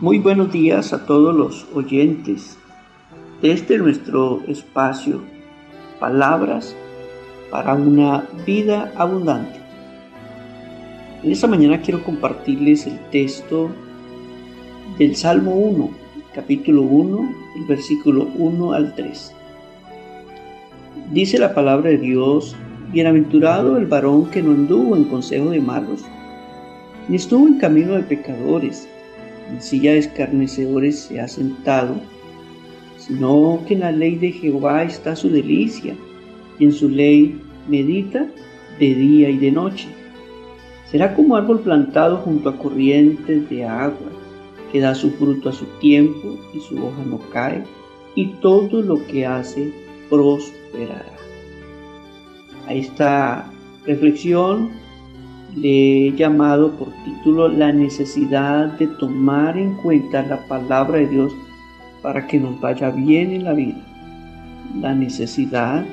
Muy buenos días a todos los oyentes de nuestro espacio, Palabras para una vida abundante. En esta mañana quiero compartirles el texto del Salmo 1, capítulo 1, el versículo 1 al 3. Dice la palabra de Dios: Bienaventurado el varón que no anduvo en consejo de malos, ni estuvo en camino de pecadores, en silla de escarnecedores se ha sentado, sino que en la ley de Jehová está su delicia, y en su ley medita de día y de noche. Será como árbol plantado junto a corrientes de agua, que da su fruto a su tiempo y su hoja no cae, y todo lo que hace prosperará. A esta reflexión le he llamado por título la necesidad de tomar en cuenta la palabra de Dios para que nos vaya bien en la vida. La necesidad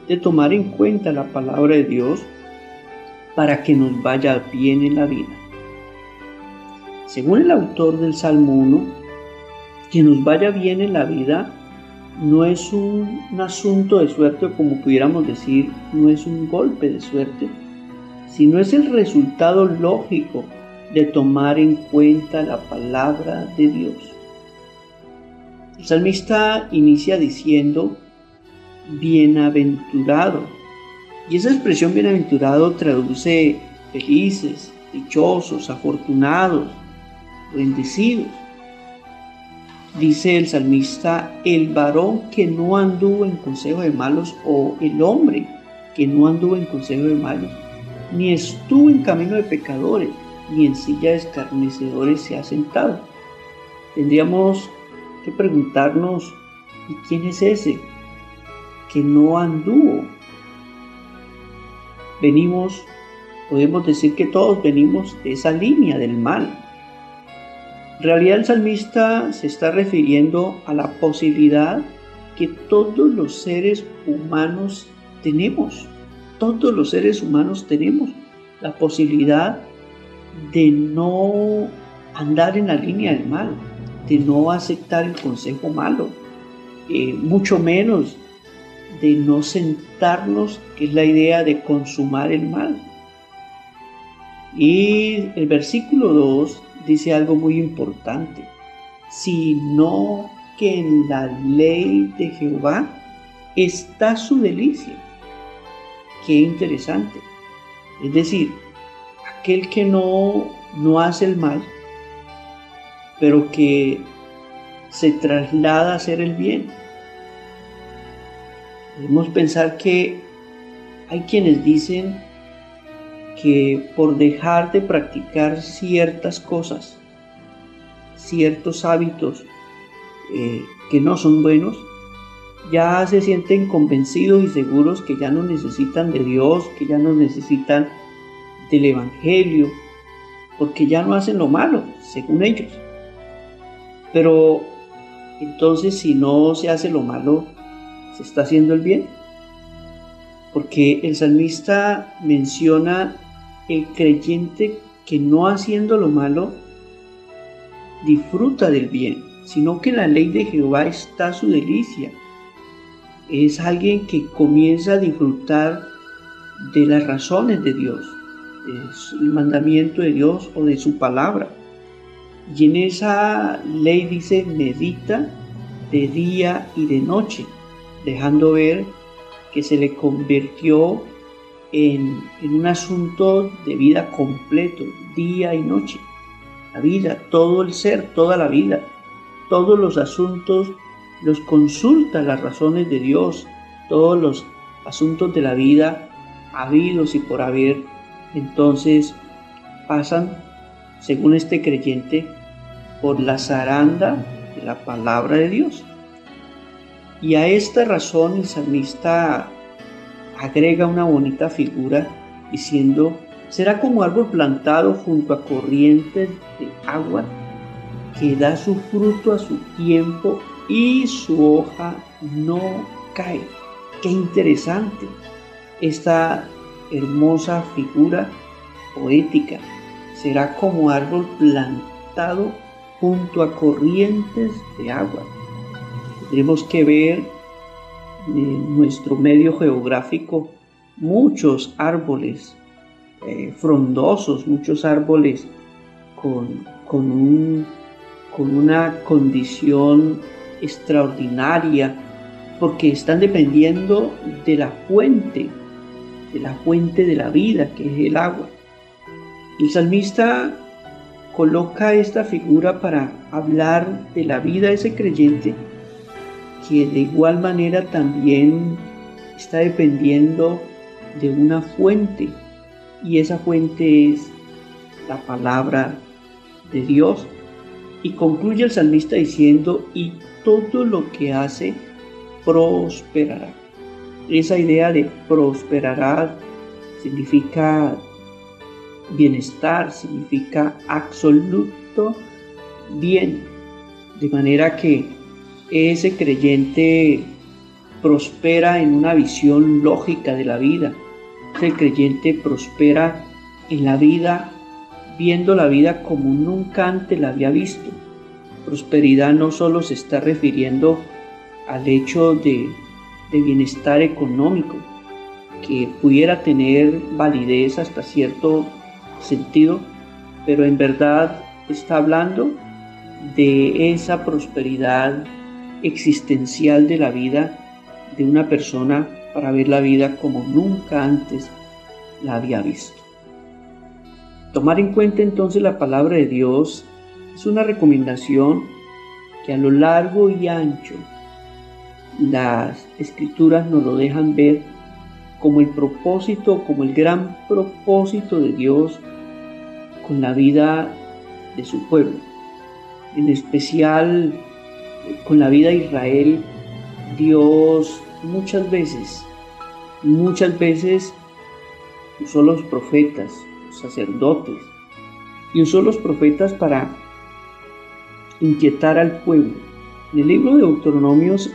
de tomar en cuenta la palabra de Dios para que nos vaya bien en la vida. Según el autor del Salmo 1, que nos vaya bien en la vida no es un asunto de suerte, o como pudiéramos decir, no es un golpe de suerte, sino es el resultado lógico de tomar en cuenta la palabra de Dios. El salmista inicia diciendo bienaventurado, y esa expresión bienaventurado traduce felices, dichosos, afortunados, bendecidos. Dice el salmista: el varón que no anduvo en consejo de malos, o el hombre que no anduvo en consejo de malos, ni estuvo en camino de pecadores, ni en silla de escarnecedores se ha sentado. Tendríamos que preguntarnos: ¿y quién es ese que no anduvo? Podemos decir que todos venimos de esa línea del mal. En realidad el salmista se está refiriendo a la posibilidad que todos los seres humanos tenemos. Todos los seres humanos tenemos la posibilidad de no andar en la línea del mal, de no aceptar el consejo malo, mucho menos de no sentarnos, que es la idea de consumar el mal. Y el versículo 2 dice algo muy importante: sino que en la ley de Jehová está su delicia. Qué interesante. Es decir, aquel que no hace el mal, pero que se traslada a hacer el bien. Podemos pensar que hay quienes dicen que por dejar de practicar ciertas cosas, ciertos hábitos que no son buenos, ya se sienten convencidos y seguros que ya no necesitan de Dios, que ya no necesitan del Evangelio, porque ya no hacen lo malo, según ellos. Pero entonces, si no se hace lo malo, ¿se está haciendo el bien? Porque el salmista menciona el creyente que no haciendo lo malo disfruta del bien, sino que en la ley de Jehová está su delicia. Es alguien que comienza a disfrutar de las razones de Dios, del mandamiento de Dios o de su palabra. Y en esa ley dice medita de día y de noche, dejando ver que se le convirtió en un asunto de vida completo, día y noche. La vida, todo el ser, toda la vida, todos los asuntos los consulta las razones de Dios, todos los asuntos de la vida habidos y por haber, entonces pasan, según este creyente, por la zaranda de la palabra de Dios. Y a esta razón el salmista agrega una bonita figura diciendo: será como árbol plantado junto a corrientes de agua, que da su fruto a su tiempo y su hoja no cae. Qué interesante esta hermosa figura poética. Será como árbol plantado junto a corrientes de agua. Tenemos que ver en nuestro medio geográfico muchos árboles frondosos, muchos árboles con una condición extraordinaria, porque están dependiendo de la fuente de la vida, que es el agua. El salmista coloca esta figura para hablar de la vida de ese creyente que de igual manera también está dependiendo de una fuente, y esa fuente es la palabra de Dios. Y concluye el salmista diciendo: y todo lo que hace prosperará. Esa idea de prosperará significa bienestar, significa absoluto bien, de manera que ese creyente prospera en una visión lógica de la vida. Ese creyente prospera en la vida, viendo la vida como nunca antes la había visto. Prosperidad no solo se está refiriendo al hecho de bienestar económico, que pudiera tener validez hasta cierto sentido, pero en verdad está hablando de esa prosperidad existencial de la vida de una persona, para ver la vida como nunca antes la había visto. Tomar en cuenta entonces la palabra de Dios es una recomendación que a lo largo y ancho las Escrituras nos lo dejan ver como el propósito, como el gran propósito de Dios con la vida de su pueblo, en especial con la vida de Israel. Dios muchas veces usó los profetas, los sacerdotes, y usó los profetas para inquietar al pueblo. En el libro de Deuteronomios,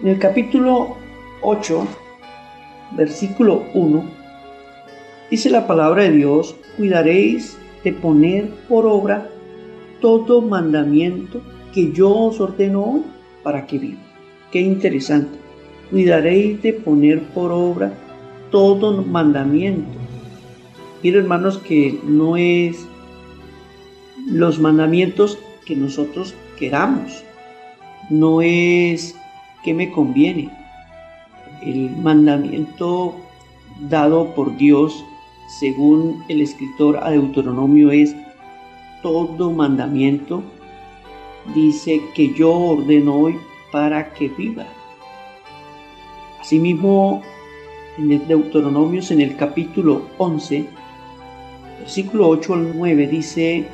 en el capítulo 8, versículo 1, dice la palabra de Dios: cuidaréis de poner por obra todo mandamiento que yo os ordeno hoy para que vivan. Qué interesante. Cuidaréis de poner por obra todo mandamiento. Miren, hermanos, que no es los mandamientos que nosotros queramos, no es que me conviene. El mandamiento dado por Dios, según el escritor a Deuteronomio, es todo mandamiento, dice, que yo ordeno hoy para que viva. Asimismo, en el Deuteronomio, en el capítulo 11, versículo 8 al 9, dice: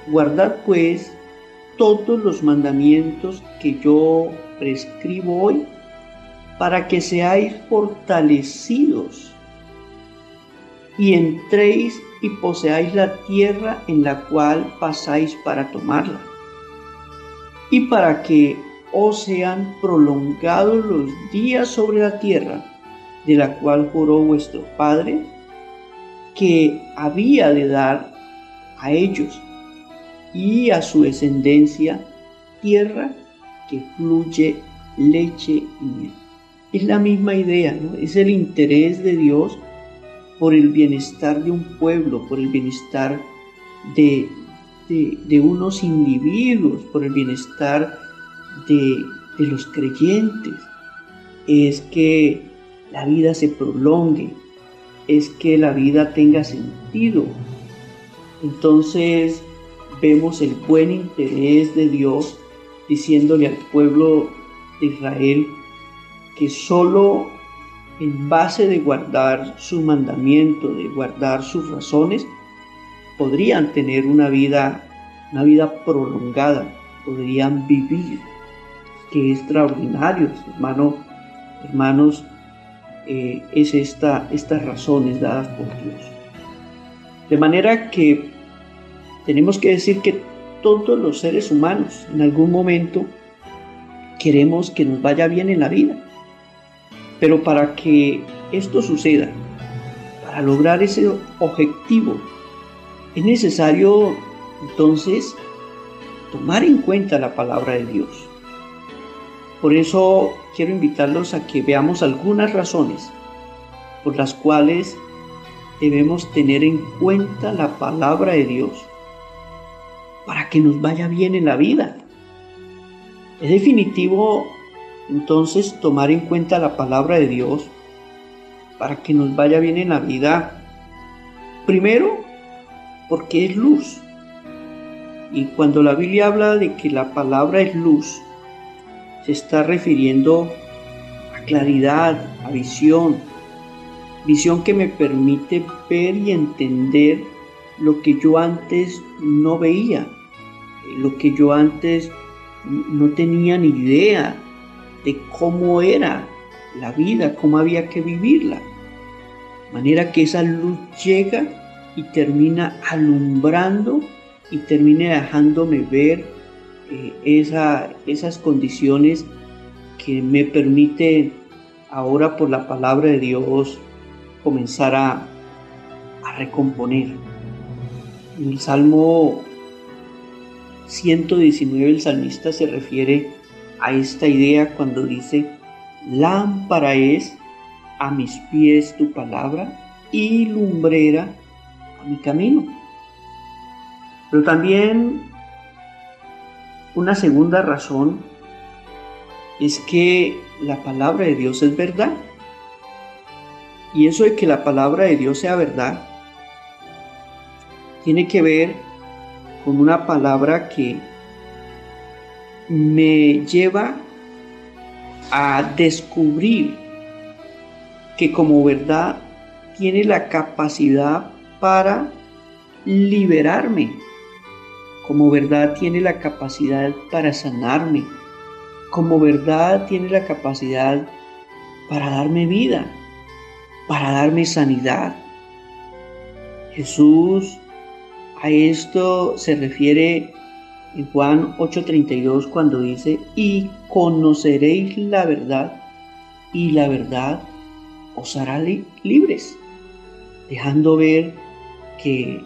guardad pues todos los mandamientos que yo prescribo hoy, para que seáis fortalecidos y entréis y poseáis la tierra en la cual pasáis para tomarla, y para que os sean prolongados los días sobre la tierra de la cual juró vuestro Padre que había de dar a ellos y a su descendencia, tierra que fluye leche y miel. Es la misma idea, ¿no? Es el interés de Dios por el bienestar de un pueblo, por el bienestar de unos individuos, por el bienestar de los creyentes. Es que la vida se prolongue, es que la vida tenga sentido. Entonces vemos el buen interés de Dios diciéndole al pueblo de Israel que solo en base de guardar su mandamiento, de guardar sus razones, podrían tener una vida prolongada, podrían vivir. Qué extraordinarios, hermanos, es estas razones dadas por Dios. De manera que tenemos que decir que todos los seres humanos en algún momento queremos que nos vaya bien en la vida. Pero para que esto suceda, para lograr ese objetivo, es necesario entonces tomar en cuenta la palabra de Dios. Por eso quiero invitarlos a que veamos algunas razones por las cuales debemos tener en cuenta la palabra de Dios para que nos vaya bien en la vida. Es definitivo entonces tomar en cuenta la palabra de Dios para que nos vaya bien en la vida. Primero, porque es luz. Y cuando la Biblia habla de que la palabra es luz, se está refiriendo a claridad, a visión que me permite ver y entender lo que yo antes no veía, lo que yo antes no tenía ni idea de cómo era la vida, cómo había que vivirla. De manera que esa luz llega y termina alumbrando y termina dejándome ver esas condiciones que me permiten ahora por la palabra de Dios comenzar a recomponer. En el Salmo 119 el salmista se refiere a esta idea cuando dice: lámpara es a mis pies tu palabra y lumbrera a mi camino. Pero también una segunda razón es que la palabra de Dios es verdad. Y eso de que la palabra de Dios sea verdad tiene que ver con una palabra que me lleva a descubrir que como verdad tiene la capacidad para liberarme, como verdad tiene la capacidad para sanarme, como verdad tiene la capacidad para darme vida, para darme sanidad. Jesús a esto se refiere en Juan 8:32 cuando dice: y conoceréis la verdad, y la verdad os hará libres, dejando ver que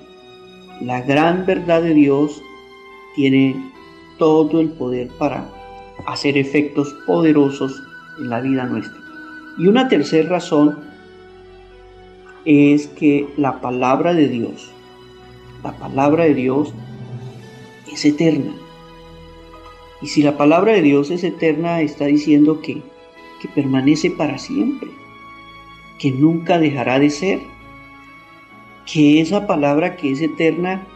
la gran verdad de Dios tiene todo el poder para hacer efectos poderosos en la vida nuestra. Y una tercera razón es que la palabra de Dios es eterna. Y si la palabra de Dios es eterna, está diciendo que permanece para siempre, que nunca dejará de ser, que esa palabra que es eterna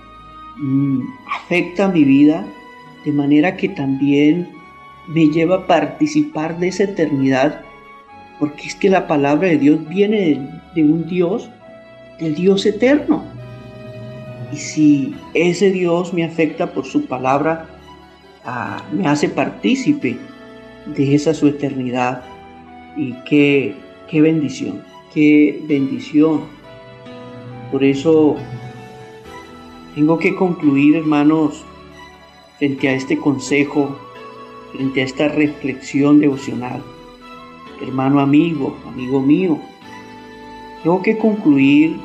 afecta a mi vida de manera que también me lleva a participar de esa eternidad, porque es que la palabra de Dios viene de un Dios, del Dios eterno. Y si ese Dios me afecta por su palabra, me hace partícipe de esa su eternidad. Y qué bendición, qué bendición. Por eso tengo que concluir, hermanos, frente a este consejo, frente a esta reflexión devocional. Hermano, amigo mío, tengo que concluir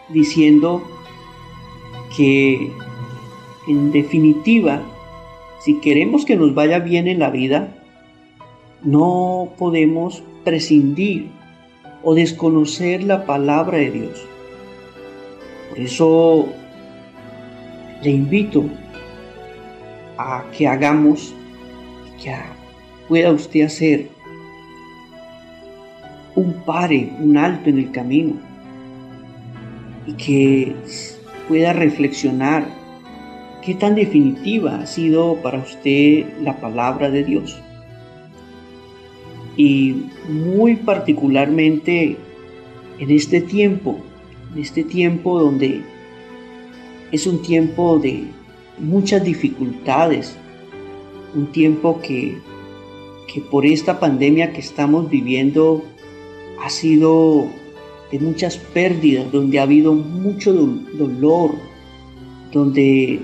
diciendo que, en definitiva, si queremos que nos vaya bien en la vida, no podemos prescindir o desconocer la palabra de Dios. Por eso le invito a que hagamos, que pueda usted hacer un alto en el camino y que pueda reflexionar qué tan definitiva ha sido para usted la palabra de Dios. Y muy particularmente en este tiempo donde es un tiempo de muchas dificultades, un tiempo que por esta pandemia que estamos viviendo ha sido de muchas pérdidas, donde ha habido mucho dolor, donde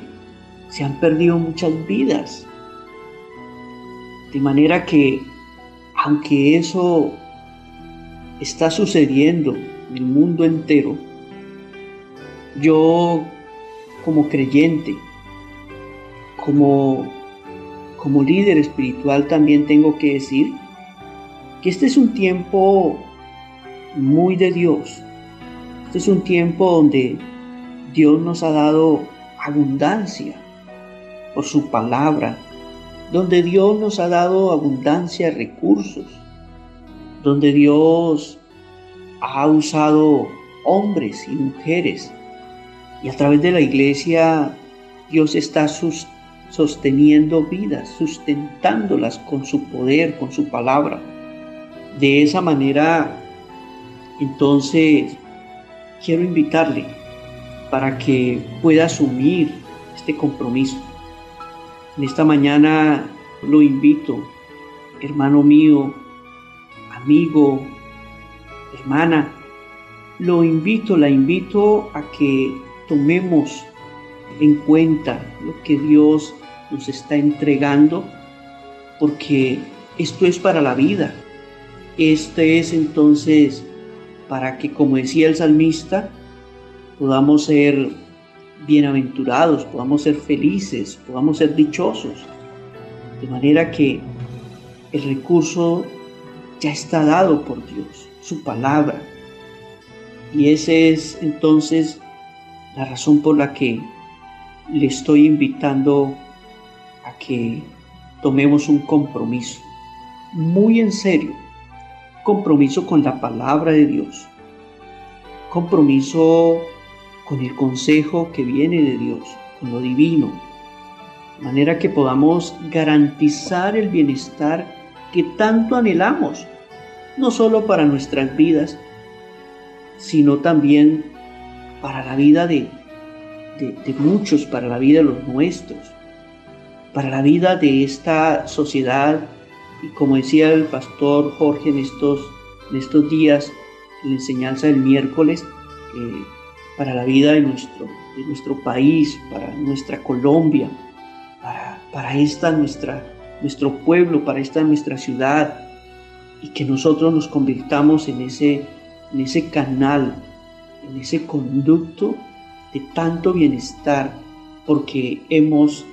se han perdido muchas vidas. De manera que, aunque eso está sucediendo en el mundo entero, yo como creyente, como líder espiritual también tengo que decir que este es un tiempo muy de Dios. Este es un tiempo donde Dios nos ha dado abundancia por su palabra, donde Dios nos ha dado abundancia de recursos, donde Dios ha usado hombres y mujeres, y a través de la iglesia Dios está sosteniendo vidas, sustentándolas con su poder, con su palabra. De esa manera, entonces, quiero invitarle para que pueda asumir este compromiso. En esta mañana lo invito, hermano mío, amigo, hermana, la invito a que tomemos en cuenta lo que Dios nos está entregando, porque esto es para la vida. Este es entonces para que, como decía el salmista, podamos ser bienaventurados, podamos ser felices, podamos ser dichosos. De manera que el recurso ya está dado por Dios, su palabra. Y esa es entonces la razón por la que le estoy invitando a que tomemos un compromiso muy en serio, compromiso con la palabra de Dios, compromiso con el consejo que viene de Dios, con lo divino, de manera que podamos garantizar el bienestar que tanto anhelamos, no solo para nuestras vidas, sino también para la vida de muchos, para la vida de los nuestros, para la vida de esta sociedad. Y como decía el pastor Jorge en estos días, en la enseñanza del miércoles, para la vida de nuestro país, para nuestra Colombia, para nuestro pueblo, para esta nuestra ciudad, y que nosotros nos convirtamos en ese canal, en ese conducto de tanto bienestar, porque hemos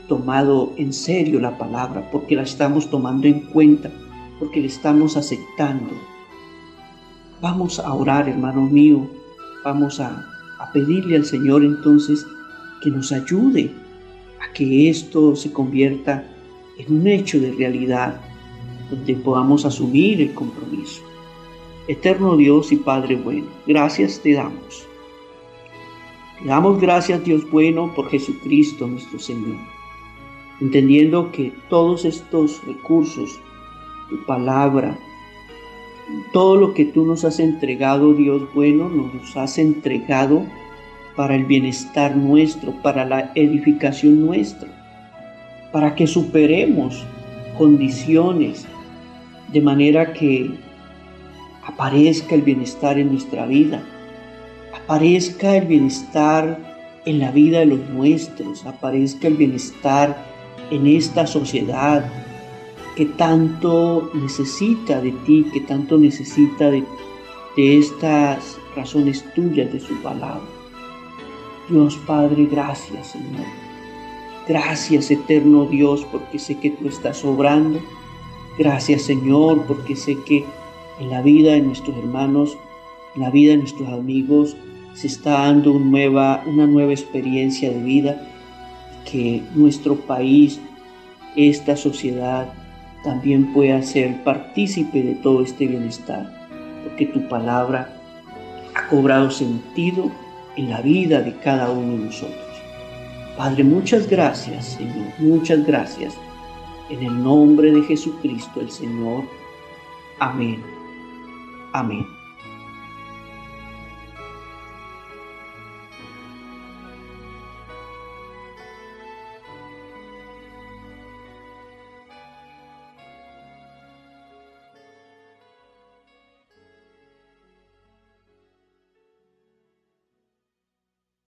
tomado en serio la palabra, porque la estamos tomando en cuenta, porque la estamos aceptando. Vamos a orar, hermano mío, vamos a pedirle al Señor entonces que nos ayude a que esto se convierta en un hecho de realidad, donde podamos asumir el compromiso. Eterno Dios y Padre bueno, gracias te damos. Te damos gracias, Dios bueno, por Jesucristo nuestro Señor, entendiendo que todos estos recursos, tu palabra, todo lo que tú nos has entregado, Dios bueno, nos los has entregado para el bienestar nuestro, para la edificación nuestra, para que superemos condiciones, de manera que aparezca el bienestar en nuestra vida, aparezca el bienestar en la vida de los nuestros, aparezca el bienestar en esta sociedad que tanto necesita de ti, que tanto necesita de estas razones tuyas, de su palabra. Dios Padre, gracias, Señor. Gracias, eterno Dios, porque sé que tú estás obrando. Gracias, Señor, porque sé que en la vida de nuestros hermanos, en la vida de nuestros amigos, se está dando una nueva experiencia de vida, que nuestro país, esta sociedad, también pueda ser partícipe de todo este bienestar, porque tu palabra ha cobrado sentido en la vida de cada uno de nosotros. Padre, muchas gracias, Señor, muchas gracias. En el nombre de Jesucristo el Señor. Amén. Amén.